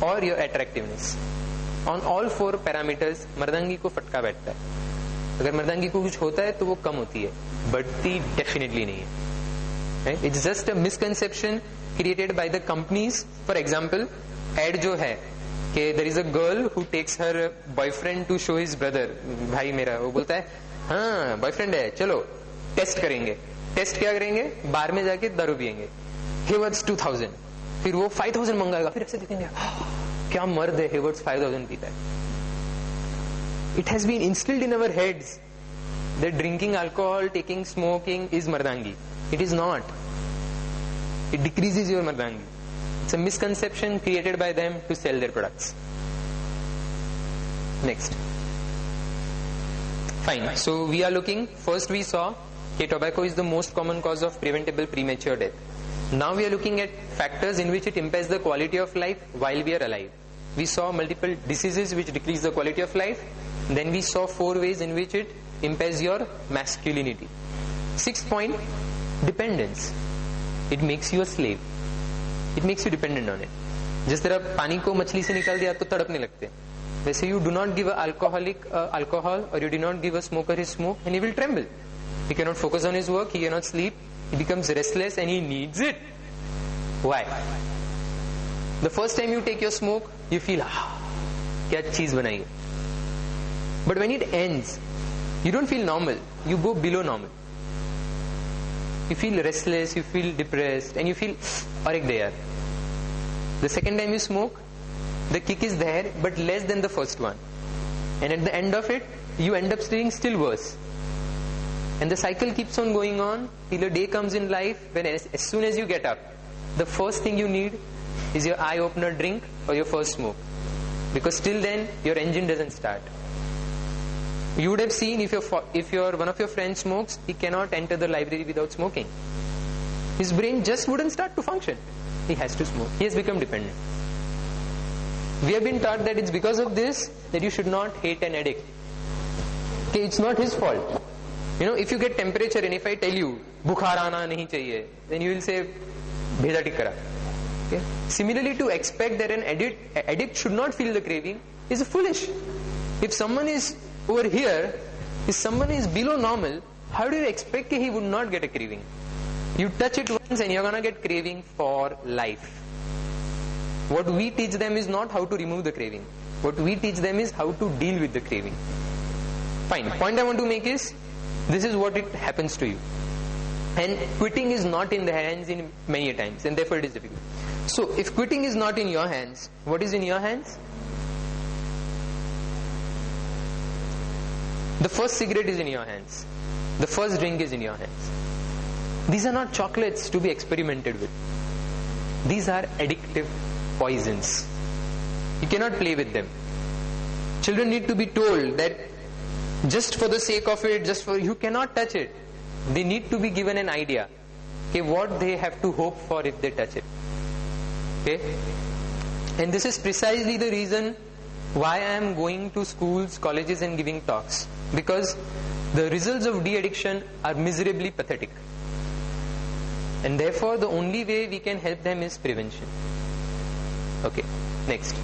और your attractiveness. On all 4 parameters मर्दांगी को फटका बैठता है. अगर मर्दांगी को कुछ होता है तो वो कम होती है, बढ़ती डेफिनेटली नहीं है. It's just a misconception created by the companies. For example, ad जो है कि there is a girl who takes her boyfriend to show his brother, भाई मेरा, वो बोलता है हाँ बॉयफ्रेंड है, चलो टेस्ट करेंगे. टेस्ट क्या करेंगे? बार में जाके दारू पियेंगे. हेवर्ड्स 2000, फिर वो 5000 मंगाएगा, फिर ऐसे देखेंगे क्या मर्द है, हेवर्ड्स 5000 पीता है. It has been instilled in our heads that drinking alcohol, taking smoking is mardangi. It is not. It decreases your mardangi. It's a misconception created by them to sell their products. Next. Fine. So we are looking, first we saw that tobacco is the most common cause of preventable premature death. Now we are looking at factors in which it impairs the quality of life while we are alive. We saw multiple diseases which decrease the quality of life. Then we saw 4 ways in which it impairs your masculinity. 6th point, dependence. It makes you a slave. It makes you dependent on it. जिस तरह पानी को मछली से निकाल दिया तो तड़पने लगते हैं, वैसे you do not give a alcoholic alcohol, or you do not give a smoker his smoke and he will tremble. He cannot focus on his work, he cannot sleep, he becomes restless and he needs it. Why? The first time you take your smoke, you feel क्या चीज बनाई है. But when it ends, you don't feel normal, you go below normal. You feel restless, you feel depressed, and you feel aur ek de yaar. The second time you smoke, the kick is there but less than the first one, and at the end of it you end up feeling still worse, and the cycle keeps on going on till a day comes in life when as soon as you get up, the first thing you need is your eye opener drink or your first smoke, because till then your engine doesn't start. You would have seen if one of your friends smokes, he cannot enter the library without smoking. His brain just wouldn't start to function. He has to smoke. He has become dependent. We have been taught that it's because of this that you should not hate an addict. Okay, it's not his fault. You know, if you get temperature and if I tell you bukhar aana nahi chahiye, then you will say bheda tik kara. Okay? Similarly, to expect that an addict should not feel the craving is foolish. If someone is over here, if someone is below normal, how do you expect he would not get a craving? You touch it once and you're gonna get craving for life. What we teach them is not how to remove the craving. What we teach them is how to deal with the craving. Fine. Point I want to make is, this is what it happens to you. And quitting is not in the hands in many times, and therefore it is difficult. So, if quitting is not in your hands, what is in your hands? The first cigarette is in your hands. The first drink is in your hands. These are not chocolates to be experimented with. These are addictive poisons. You cannot play with them. Children need to be told that just for the sake of it, you cannot touch it. They need to be given an idea, okay, what they have to hope for if they touch it. Okay? And this is precisely the reason why I am going to schools, colleges and giving talks. Because the results of de-addiction are miserably pathetic. And therefore the only way we can help them is prevention. Okay, next.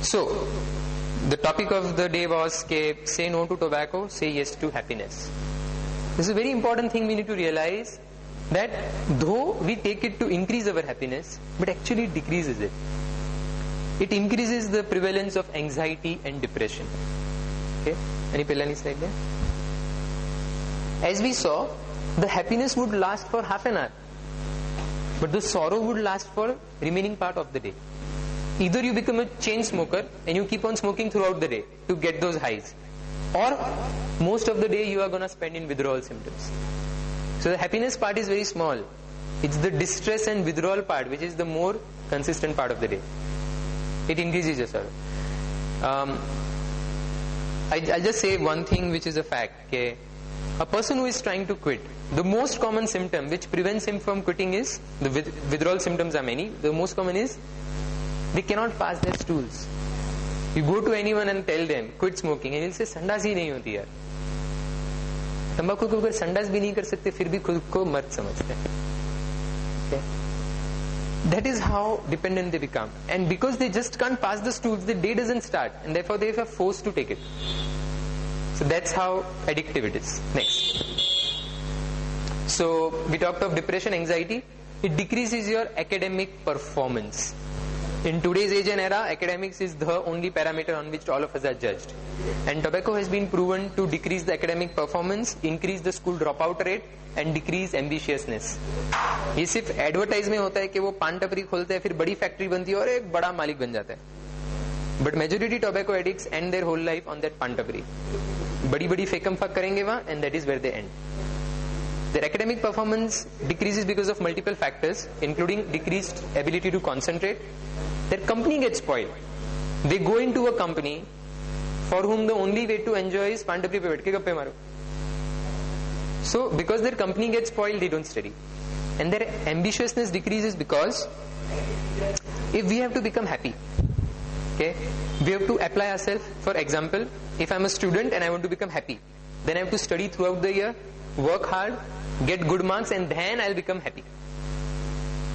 So, the topic of the day was say no to tobacco, say yes to happiness. This is a very important thing we need to realize, that though we take it to increase our happiness, but actually it decreases it. It increases the prevalence of anxiety and depression. Okay? Any Pillani slide there? As we saw, the happiness would last for half an hour, but the sorrow would last for remaining part of the day. Either you become a chain smoker and you keep on smoking throughout the day to get those highs, or most of the day you are going to spend in withdrawal symptoms. So the happiness part is very small. It's the distress and withdrawal part which is the more consistent part of the day. It increases your sorrow. I'll just say one thing which is a fact. Okay? A person who is trying to quit, the most common symptom which prevents him from quitting is, the withdrawal symptoms are many, the most common is they cannot pass their stools. You go to anyone and tell them, quit smoking, and he'll say, संडास ही नहीं होती यार. तंबाकू को अगर संडास भी नहीं कर सकते फिर भी खुद को मर्द समझते हैं. Okay? That is how dependent they become. And because they just can't pass the stools, the day doesn't start, and therefore they are forced to take it. So that's how addictive it is. Next. So we talked of depression, anxiety. It decreases your academic performance. In today's age and era, academics is the only parameter on which all of us are judged. And tobacco has been proven to decrease the academic performance, increase the school dropout rate, and decrease ambitiousness. ये सिर्फ advertise में होता है कि वो पान टपरी खोलते हैं, फिर बड़ी फैक्ट्री बनती है और एक बड़ा मालिक बन जाता है. But majority tobacco addicts and their whole life on that paan tapri. बड़ी बड़ी फेकम फक करेंगे वहां, and that is where they end. Their academic performance decreases because of multiple factors, including decreased ability to concentrate. Their company gets spoiled. They go into a company for whom the only way to enjoy is pan tapri pe baith ke gappe maro. So because their company gets spoiled, they don't study. And their ambitiousness decreases because if we have to become happy, okay, we have to apply ourselves. For example, if I'm a student and I want to become happy, then I have to study throughout the year, work hard, get good marks, and then I'll become happy.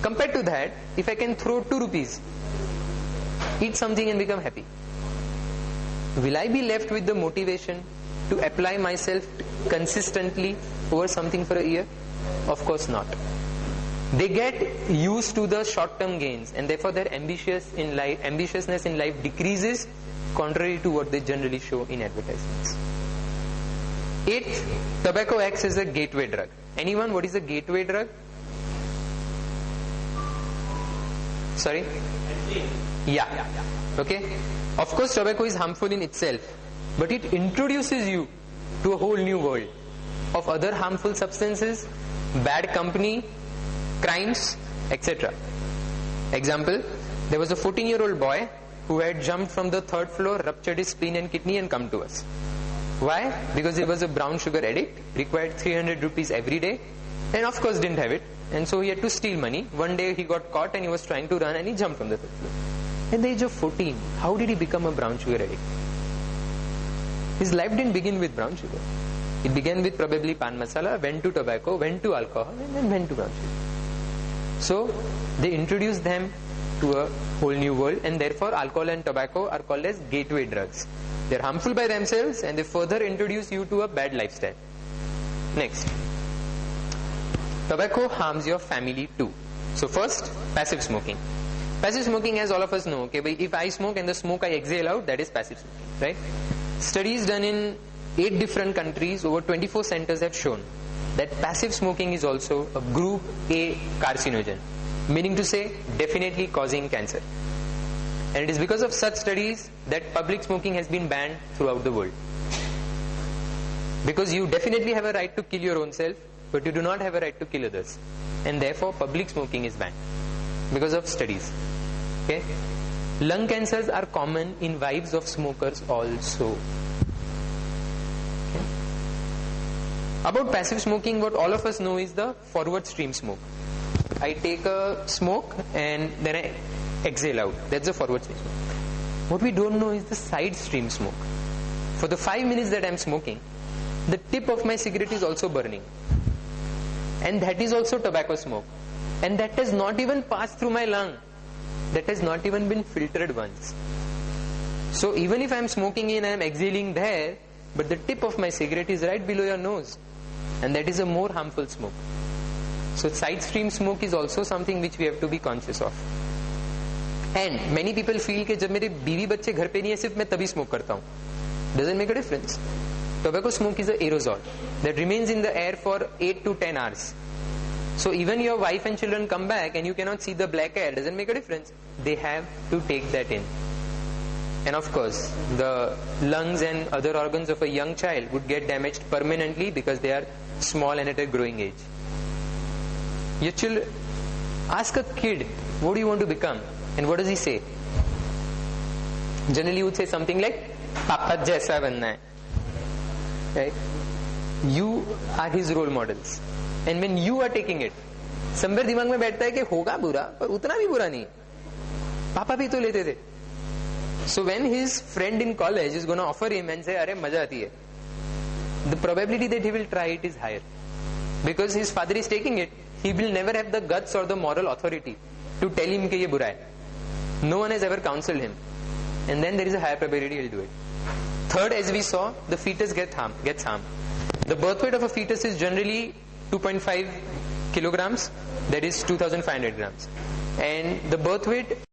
Compared to that, if I can throw 2 rupees, eat something and become happy, will I be left with the motivation to apply myself consistently over something for a year? Of course not. They get used to the short-term gains, and therefore their ambitiousness in life decreases, contrary to what they generally show in advertisements. 8th, tobacco acts as a gateway drug. Anyone, what is a gateway drug? Sorry? Yeah. Okay. Of course, tobacco is harmful in itself, but it introduces you to a whole new world of other harmful substances, bad company, crimes, etc. Example, there was a 14-year-old boy who had jumped from the 3rd floor, ruptured his spleen and kidney, and come to us. Why? Because he was a brown sugar addict, required 300 rupees every day, and of course didn't have it, and so he had to steal money. One day he got caught and he was trying to run and he jumped from the 3rd floor. At the age of 14, how did he become a brown sugar addict? His life didn't begin with brown sugar. It began with probably pan masala, went to tobacco, went to alcohol, and then went to brown sugar. So they introduced them to a whole new world, and therefore alcohol and tobacco are called as gateway drugs. They are harmful by themselves, and they further introduce you to a bad lifestyle. Next, tobacco harms your family too. So first, passive smoking. Passive smoking, as all of us know, okay, if I smoke and the smoke I exhale out, that is passive smoking, right? Studies done in 8 different countries, over 24 centers have shown that passive smoking is also a group A carcinogen, meaning to say definitely causing cancer. And it is because of such studies that public smoking has been banned throughout the world. Because you definitely have a right to kill your own self, but you do not have a right to kill others. And therefore public smoking is banned because of studies. Okay? Lung cancers are common in wives of smokers also. Okay? About passive smoking, what all of us know is the forward stream smoke. I take a smoke and then I exhale out. That's the forward stream smoke. What we don't know is the side stream smoke. For the 5 minutes that I'm smoking, the tip of my cigarette is also burning. And that is also tobacco smoke. And that has not even passed through my lung. That has not even been filtered once. So even if I'm smoking in and I'm exhaling there, but the tip of my cigarette is right below your nose. And that is a more harmful smoke. So side stream smoke is also something which we have to be conscious of. And many people feel कि जब मेरे बीवी बच्चे घर पे नहीं है सिर्फ मैं तभी स्मोक करता हूँ. Doesn't make a difference. Tobacco smoke is an aerosol that remains in the air for 8 to 10 hours. So even your wife and children come back and you cannot see the black air, doesn't make a difference. They have to take that in. And of course, the lungs and other organs of a young child would get damaged permanently because they are small and at a growing age. Your children, ask a kid, what do you want to become? And what does he say? Generally, you would say something like, Papa jaisa banna hai. Right? You are his role models. And when you are taking it, somewhere दिमाग में बैठता है कि होगा बुरा, पर उतना भी बुरा नहीं. पापा भी तो लेते थे. So when his friend in college is going to offer him and say, अरे मजा आती है, the probability that he will try it is higher. Because his father is taking it, he will never have the guts or the moral authority to tell him कि ये बुरा है. No one has ever counseled him, and then there is a higher probability he'll do it. Third, as we saw, the fetus gets harmed. The birth weight of a fetus is generally 2.5 kilograms, that is 2,500 grams, and the birth weight